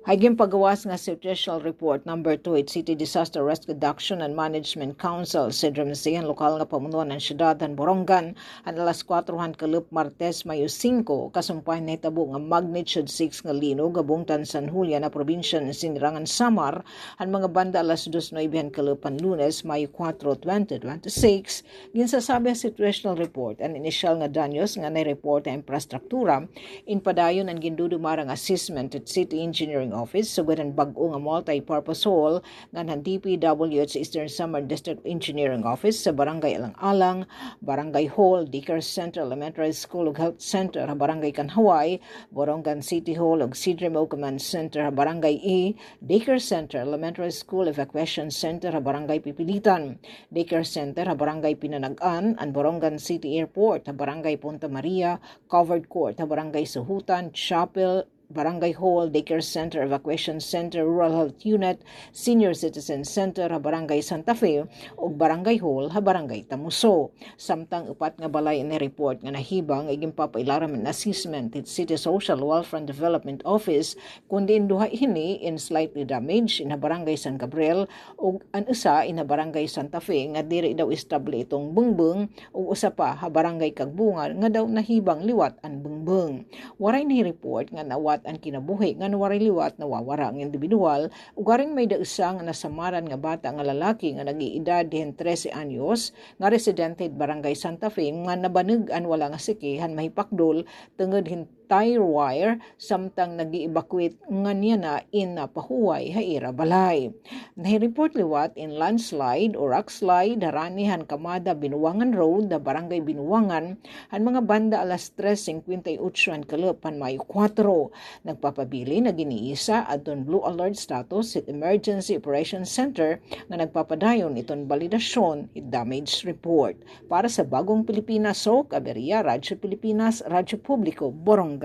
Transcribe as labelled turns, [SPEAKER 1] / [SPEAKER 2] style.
[SPEAKER 1] Haging pagawas nga situational report number 2 it City Disaster Risk Reduction and Management Council sa DRMC ang lokal nga pamunuan ng syudad ng Borongan ang alas 4 kalup Martes Mayo 5 kasumpay na hitabo nga magnitude 6 nga linog gabungtan San Julia na probinsya ng Sinirangan Samar ang mga banda alas 2:09 kalupan Lunes Mayo 4, 2026 ginsasabi ang situational report ang initial nga danyos nga na-report ang infrastruktura inpadayon ang gindudumarang assessment at City Engineering Office sugod ang bag-o nga multi-purpose hall nga ng DPWH Eastern Samar District Engineering Office sa Barangay Alang-Alang, Barangay Hall, Dicker Center Elementary School ug Health Center sa Barangay Kanhaway, Borongan City Hall ug CDRMO Command Center sa Barangay E, Dicker Center Elementary School Evacuation Center sa Barangay Pipilitan, Dicker Center sa Barangay Pinanagan, ang Borongan City Airport sa Barangay Punta Maria, Covered Court sa Barangay Suhutan, Chapel, Barangay Hall, Daycare Center, Evacuation Center, Rural Health Unit, Senior Citizen Center, Barangay Santa Fe, ug Barangay Hall, Barangay Tamuso. Samtang upat nga balay na report nga nahibang iging papailaram ng assessment at City Social Welfare and Development Office, kundi duha hini in slightly damaged in Barangay San Gabriel ug an isa in Barangay Santa Fe nga diri daw istabli itong bungbung ug usa pa Barangay Kagbungan nga daw nahibang liwat ang bungbung. Waray ni report nga nawat ang kinabuhi nga nawaray liwat nawawara ang individual ug garing may dausang nasamaran nga bata nga lalaki nga nag-iedad 13 anyos nga residente Barangay Santa Fe nga nabaneg-an wala nga sikihan mahipakdol tungod tire wire samtang nag-i-evacuate nga niya na in pahuway haira balay. Nahireport liwat in landslide or rock slide haranihan Kamada Binuwangan Road da Barangay Binuwangan ang mga banda alas 3:58 ang kalupan Mayo 4. Nagpapabili na giniisa adton blue alert status at Emergency Operations Center nga nagpapadayon iton balidasyon at damage report. Para sa Bagong Pilipinas, Aberia, Radyo Pilipinas, Radyo Publiko, Borongan.